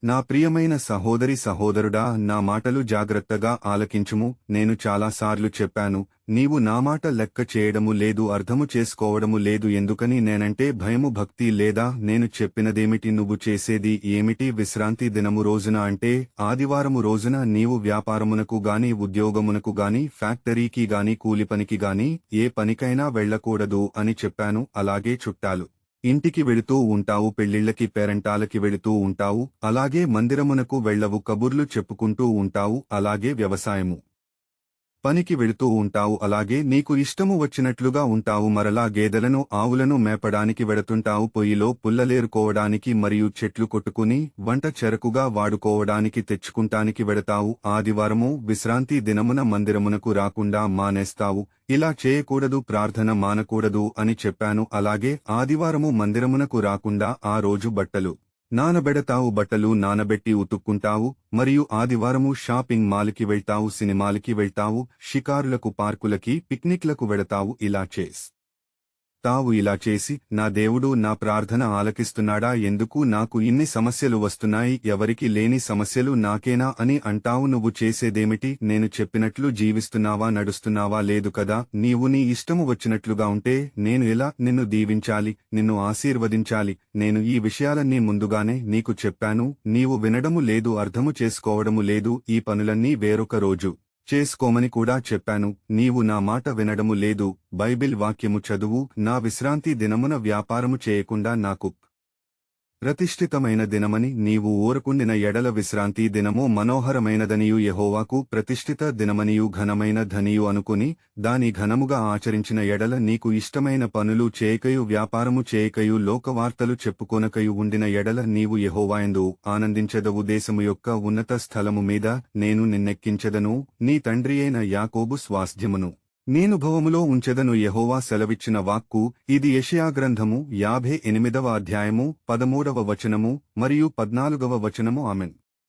నా ప్రియమైన సహోదరి సహోదరుడా, నా మాటలు జాగ్రత్తగా ఆలకించుము. నేను చాలాసార్లు చెప్పాను, నీవు నా మాట లెక్క చేయడము లేదు, అర్థము చేసుకోవడము లేదు. ఎందుకని? నేనంటే భయము, భక్తి లేదా? నేను చెప్పినదేమిటి? నువ్వు చేసేది ఏమిటి? విశ్రాంతి దినము రోజున అంటే ఆదివారము రోజున నీవు వ్యాపారమునకు గాని, ఉద్యోగమునకు గాని, ఫ్యాక్టరీకి గాని, కూలిపనికి గాని ఏ పనికైనా వెళ్లకూడదు అని చెప్పాను. అలాగే చుట్టాలు ఇంటికి వెళుతూ ఉంటావు, పెళ్లిళ్లకి పేరంటాలకి వెళుతూ ఉంటావు, అలాగే మందిరమునకు వెళ్లవు, కబుర్లు చెప్పుకుంటూ ఉంటావు, అలాగే వ్యవసాయము పనికి వెళుతూ ఉంటావు, అలాగే నీకు ఇష్టము వచ్చినట్లుగా ఉంటావు. మరలా గేదెలను ఆవులను మేపడానికి వెడుతుంటావు, పొయ్యిలో పుల్లలేరుకోవడానికి మరియు చెట్లు కొట్టుకుని వంట చెరకుగా వాడుకోవడానికి తెచ్చుకుంటానికి వెడతావు. ఆదివారము విశ్రాంతి దినమున మందిరమునకు రాకుండా మానేస్తావు. ఇలా చేయకూడదు, ప్రార్థన మానకూడదు అని చెప్పాను. అలాగే ఆదివారము మందిరమునకు రాకుండా ఆ రోజు బట్టలు నానబెడతావు, బట్టలు నానబెట్టి ఉతుక్కుంటావు, మరియు ఆదివారము షాపింగ్ మాల్కి వెళ్తావు, సినిమాలకి వెళ్తావు, షికారులకు, పార్కులకి, పిక్నిక్లకు వెడతావు. ఇలా చేసి నా దేవుడు నా ప్రార్థన ఆలకిస్తున్నాడా? ఎందుకు నాకు ఇన్ని సమస్యలు వస్తున్నాయి? ఎవరికి లేని సమస్యలు నాకేనా అని అంటావు. నువ్వు చేసేదేమిటి? నేను చెప్పినట్లు జీవిస్తున్నావా? నడుస్తున్నావా? లేదు కదా. నీవు నీ ఇష్టము వచ్చినట్లుగా ఉంటే నేను ఎలా నిన్ను దీవించాలి, నిన్ను ఆశీర్వదించాలి? నేను ఈ విషయాలన్నీ ముందుగానే నీకు చెప్పాను. నీవు వినడము లేదు, అర్థము చేసుకోవడము లేదు. ఈ పనులన్నీ వేరొక రోజు చేసుకోమని కూడా చెప్పాను. నీవు నా మాట వినడము లేదు. బైబిల్ వాక్యము చదువు. నా విశ్రాంతి దినమున వ్యాపారము చేయకుండా నాకు ప్రతిష్ఠితమైన దినమని నీవు ఊరకుండిన ఎడల, విశ్రాంతి దినము మనోహరమైనదనియు యెహోవాకు ప్రతిష్ఠిత దినమనియు ఘనమైన ధనియు అనుకుని దాని ఘనముగా ఆచరించిన ఎడల, నీకు ఇష్టమైన పనులు చేయకయు, వ్యాపారము చేయకయు, లోకవార్తలు చెప్పుకొనకయు ఉండిన ఎడల నీవు యెహోవాయందు ఆనందించెదవు. దేశము యొక్క ఉన్నత స్థలము మీద నేను నిన్నెక్కించెదను, నీ తండ్రియైన యాకోబు స్వాస్థ్యమును నేనుభవములో ఉంచెదను. యెహోవా సెలవిచ్చిన వాక్కు ఇది. యెషయా గ్రంథము 58వ అధ్యాయము 13వ వచనము మరియు 14వ వచనము. ఆమెన్.